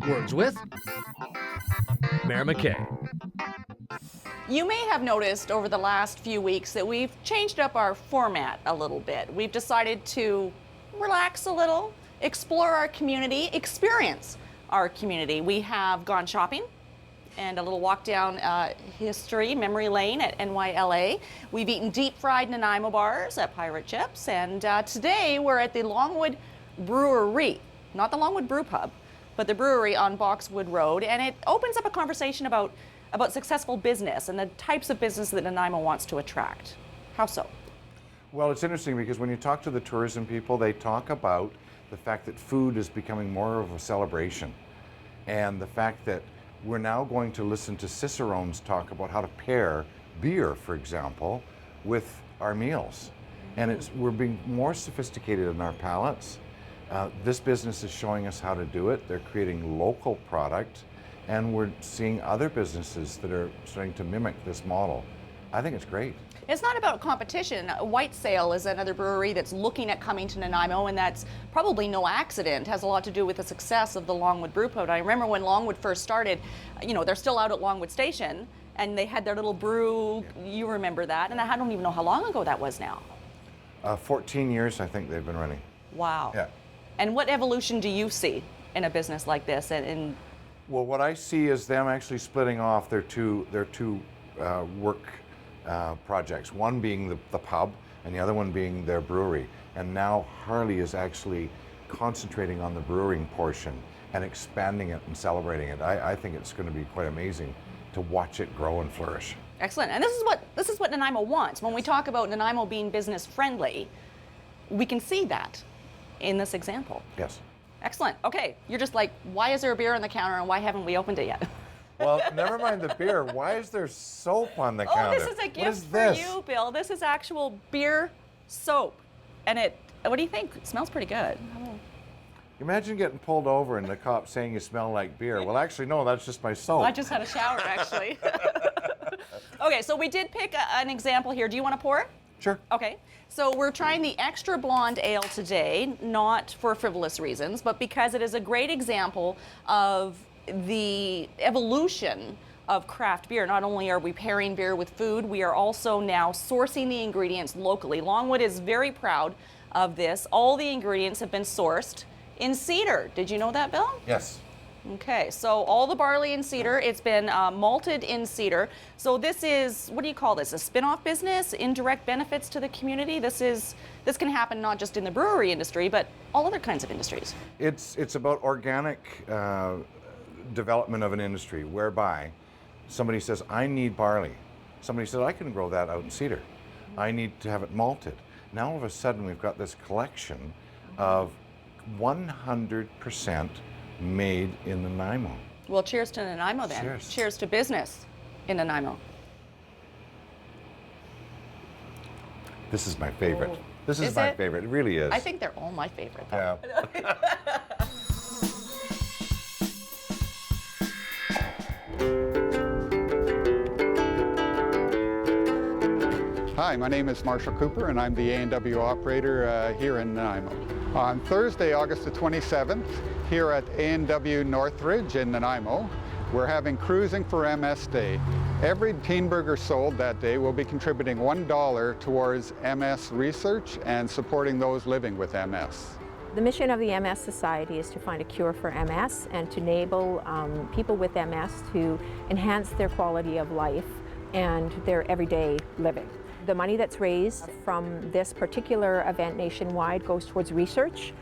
Words with Mayor McKay. You may have noticed over the last few weeks that we've changed up our format a little bit. We've decided to relax a little, explore our community, experience our community. We have gone shopping and a little walk down history, memory lane at NYLA. We've eaten deep fried Nanaimo bars at Pirate Chips, and today we're at the Longwood Brewery, not the Longwood Brew Pub, but the brewery on Boxwood Road, and it opens up a conversation about successful business and the types of business that Nanaimo wants to attract. How so? Well, it's interesting because when you talk to the tourism people, they talk about the fact that food is becoming more of a celebration, and the fact that we're now going to listen to cicerones talk about how to pair beer, for example, with our meals. And we're being more sophisticated in our palates. This business is showing us how to do it. They're creating local product, and we're seeing other businesses that are starting to mimic this model. I think it's great. It's not about competition. White Sail is another brewery that's looking at coming to Nanaimo, and that's probably no accident. It has a lot to do with the success of the Longwood Brew Pub. I remember when Longwood first started, you know, they're still out at Longwood Station, and they had their little brew. You remember that, and I don't even know how long ago that was now. 14 years, I think they've been running. Wow. Yeah. And what evolution do you see in a business like this? Well, what I see is them actually splitting off their two work projects. One being the pub, and the other one being their brewery. And now Harley is actually concentrating on the brewing portion and expanding it and celebrating it. I think it's going to be quite amazing to watch it grow and flourish. Excellent. And this is what Nanaimo wants. When we talk about Nanaimo being business friendly, we can see that in this example. Yes. Excellent. Okay, you're just like, why is there a beer on the counter and why haven't we opened it yet? Well, never mind the beer. Why is there soap on the counter? Oh, this is a gift for you, Bill. This is actual beer soap. And what do you think? It smells pretty good. Imagine getting pulled over and the cop saying you smell like beer. Well, actually, no, that's just my soap. Well, I just had a shower, actually. Okay, so we did pick an example here. Do you want to pour it? Sure. Okay, so we're trying the extra blonde ale today, not for frivolous reasons, but because it is a great example of the evolution of craft beer. Not only are we pairing beer with food, we are also now sourcing the ingredients locally. Longwood is very proud of this. All the ingredients have been sourced in cedar. Did you know that, Bill? Yes. Okay, so all the barley in cedar, it's been malted in cedar. So this is, what do you call this, a spin-off business, indirect benefits to the community? This can happen not just in the brewery industry, but all other kinds of industries. It's about organic development of an industry whereby somebody says, I need barley. Somebody says, I can grow that out in cedar. I need to have it malted. Now all of a sudden we've got this collection of 100% made in Nanaimo. Well, cheers to Nanaimo then. Cheers. Cheers to business in Nanaimo. This is my favorite. Oh. This is my favorite. It really is. I think they're all my favorite, though. Yeah. Hi, my name is Marshall Cooper, and I'm the A&W operator here in Nanaimo. On Thursday, August the 27th, here at A&W Northridge in Nanaimo, we're having Cruising for MS Day. Every teen burger sold that day will be contributing $1 towards MS research and supporting those living with MS. The mission of the MS Society is to find a cure for MS and to enable people with MS to enhance their quality of life and their everyday living. The money that's raised from this particular event nationwide goes towards research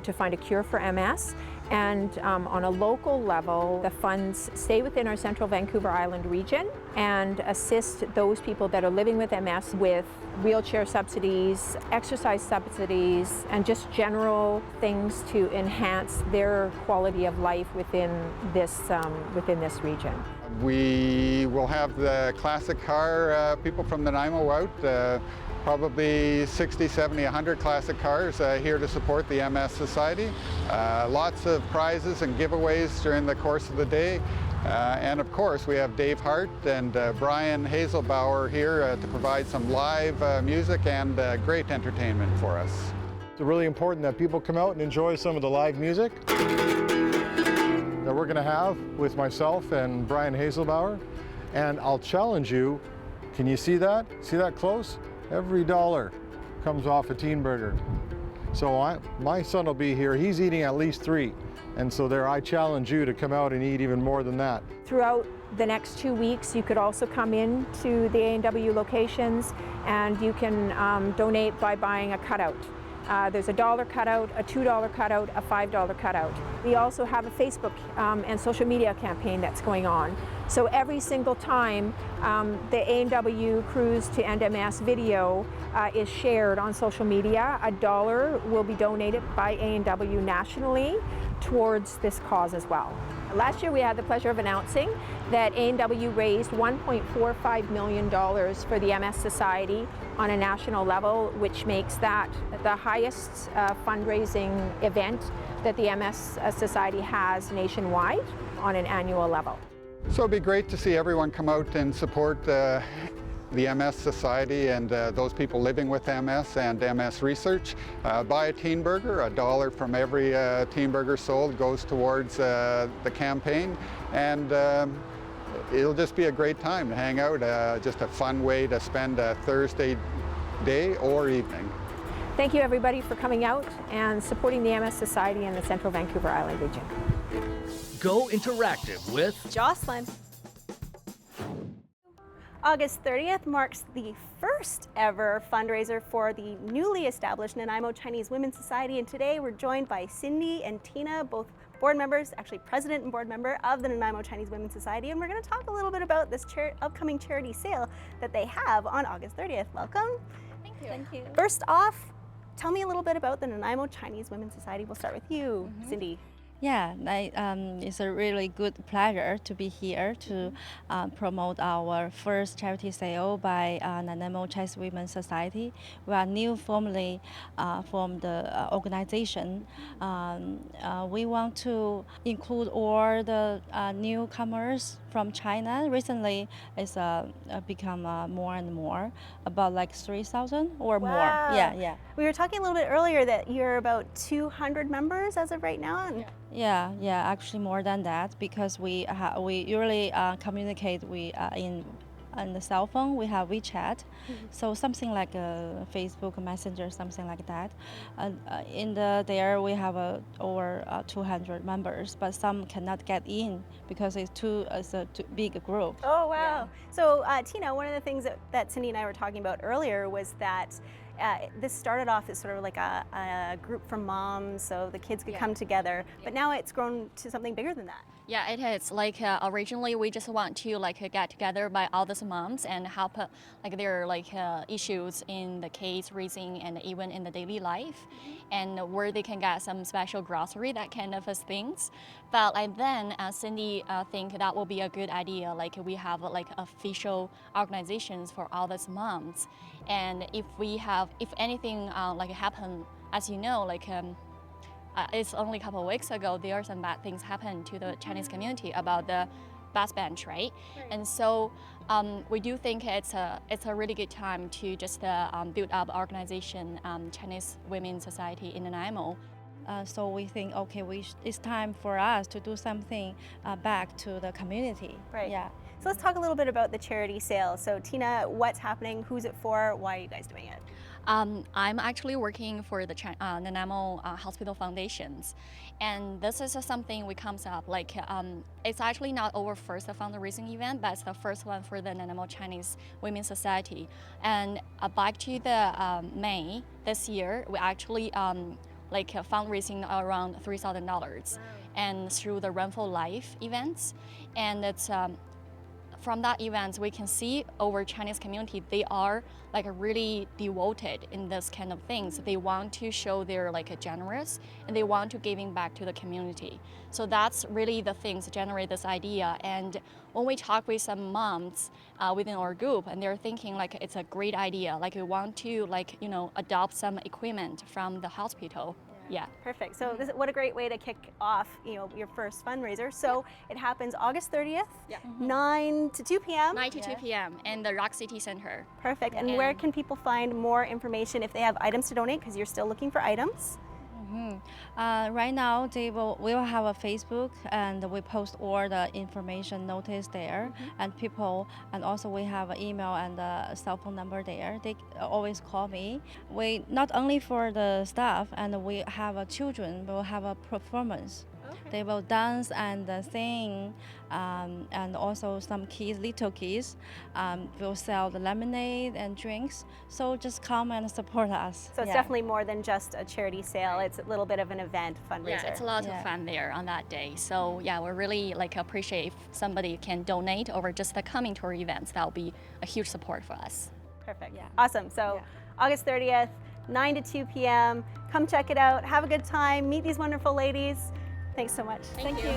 to find a cure for MS. And on a local level, the funds stay within our central Vancouver Island region and assist those people that are living with MS with wheelchair subsidies, exercise subsidies, and just general things to enhance their quality of life within this region. We will have the classic car people from Nanaimo out, probably 60, 70, 100 classic cars here to support the MS Society. Lots of prizes and giveaways during the course of the day. And of course, we have Dave Hart and Brian Hazelbauer here to provide some live music and great entertainment for us. It's really important that people come out and enjoy some of the live music. that we're going to have with myself and Brian Hazelbauer. And I'll challenge you, can you see that? See that close? Every dollar comes off a teen burger. So my son will be here, he's eating at least 3. And so there, I challenge you to come out and eat even more than that. Throughout the next 2 weeks, you could also come in to the A&W locations and you can donate by buying a cutout. There's a $1 cutout, a $2 cutout, a $5 cutout. We also have a Facebook and social media campaign that's going on. So every single time the A&W Cruise to End MS video is shared on social media, $1 will be donated by A&W nationally towards this cause as well. Last year we had the pleasure of announcing that A&W raised $1.45 million for the MS Society on a national level, which makes that the highest fundraising event that the MS Society has nationwide on an annual level. So it'd be great to see everyone come out and support the MS Society and those people living with MS and MS research. Buy a teen burger, $1 from every teen burger sold goes towards the campaign, and it'll just be a great time to hang out, just a fun way to spend a Thursday day or evening. Thank you everybody for coming out and supporting the MS Society in the Central Vancouver Island region. Go interactive with Jocelyn. August 30th marks the first ever fundraiser for the newly established Nanaimo Chinese Women's Society, and today we're joined by Cindy and Tina, both board members, actually president and board member of the Nanaimo Chinese Women's Society, and we're going to talk a little bit about this upcoming charity sale that they have on August 30th. Welcome. Thank you. Thank you. First off, tell me a little bit about the Nanaimo Chinese Women's Society. We'll start with you, Cindy. Yeah, it's a really good pleasure to be here to promote our first charity sale by Nanaimo Chinese Women's Society. We are new formally from the organization. We want to include all the newcomers from China. Recently, it's become more and more, about like 3,000 or more. Yeah. We were talking a little bit earlier that you're about 200 members as of right now. And Yeah, actually more than that, because we usually communicate on the cell phone. We have WeChat, so something like a Facebook Messenger, something like that. There we have over 200 members, but some cannot get in because it's a too big group. Oh wow! Yeah. So Tina, one of the things that Cindy and I were talking about earlier was that this started off as sort of like a group for moms, so the kids could come together. But now it's grown to something bigger than that. Yeah, it is. Like originally, we just want to get together by all these moms and help their issues in the kids raising and even in the daily life, and where they can get some special grocery, that kind of things. But then Cindy think that will be a good idea. We have official organizations for all these moms, and if anything happen, as you know, it's only a couple of weeks ago, there are some bad things happen to the Chinese community about the bus bench, right? And so we do think it's a really good time to just build up organization, Chinese Women's Society in Nanaimo. So we think, okay, it's time for us to do something back to the community. Right. Yeah. So let's talk a little bit about the charity sale. So Tina, what's happening? Who's it for? Why are you guys doing it? I'm actually working for the Nanaimo Hospital Foundations, and this is something we comes up it's actually not our first fundraising event, but it's the first one for the Nanaimo Chinese Women's Society. And back to the May this year, we actually fundraising around $3,000, and through the Run for Life events, and it's. From that event, we can see our Chinese community, they are really devoted in this kind of things. They want to show they're generous, and they want to giving back to the community. So that's really the things generate this idea. And when we talk with some moms within our group, and they're thinking it's a great idea. We want to adopt some equipment from the hospital. Yeah. Perfect. So what a great way to kick off, your first fundraiser. So it happens August 30th, 9 to 2 p.m. 9 to 2 p.m. in the Rock City Center. Perfect. And where can people find more information if they have items to donate, because you're still looking for items? Right now, we will have a Facebook, and we post all the information notice there, and people, and also we have an email and a cell phone number there. They always call me. We not only for the staff, and we have children. We will have a performance. They will dance and sing, and also some kids, little kids, will sell the lemonade and drinks. So just come and support us. So it's definitely more than just a charity sale. It's a little bit of an event fundraiser. Yeah, it's a lot of fun there on that day. So yeah, we really appreciate if somebody can donate over just the coming to our events. That will be a huge support for us. Perfect. Yeah. Awesome. So August 30th, 9 to 2 p.m. Come check it out. Have a good time. Meet these wonderful ladies. Thanks so much. Thank you.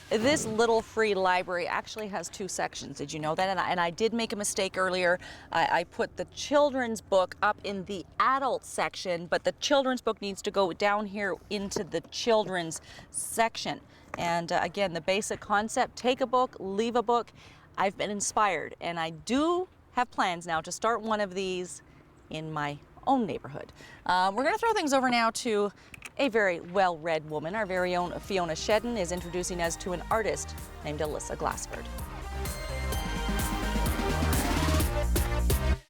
This little free library actually has 2 sections. Did you know that? And I did make a mistake earlier. I put the children's book up in the adult section, but the children's book needs to go down here into the children's section. And again, the basic concept, take a book, leave a book. I've been inspired, and I do have plans now to start one of these in my own neighborhood. We're going to throw things over now to a very well-read woman. Our very own Fiona Shedden is introducing us to an artist named Alyssa Glassford.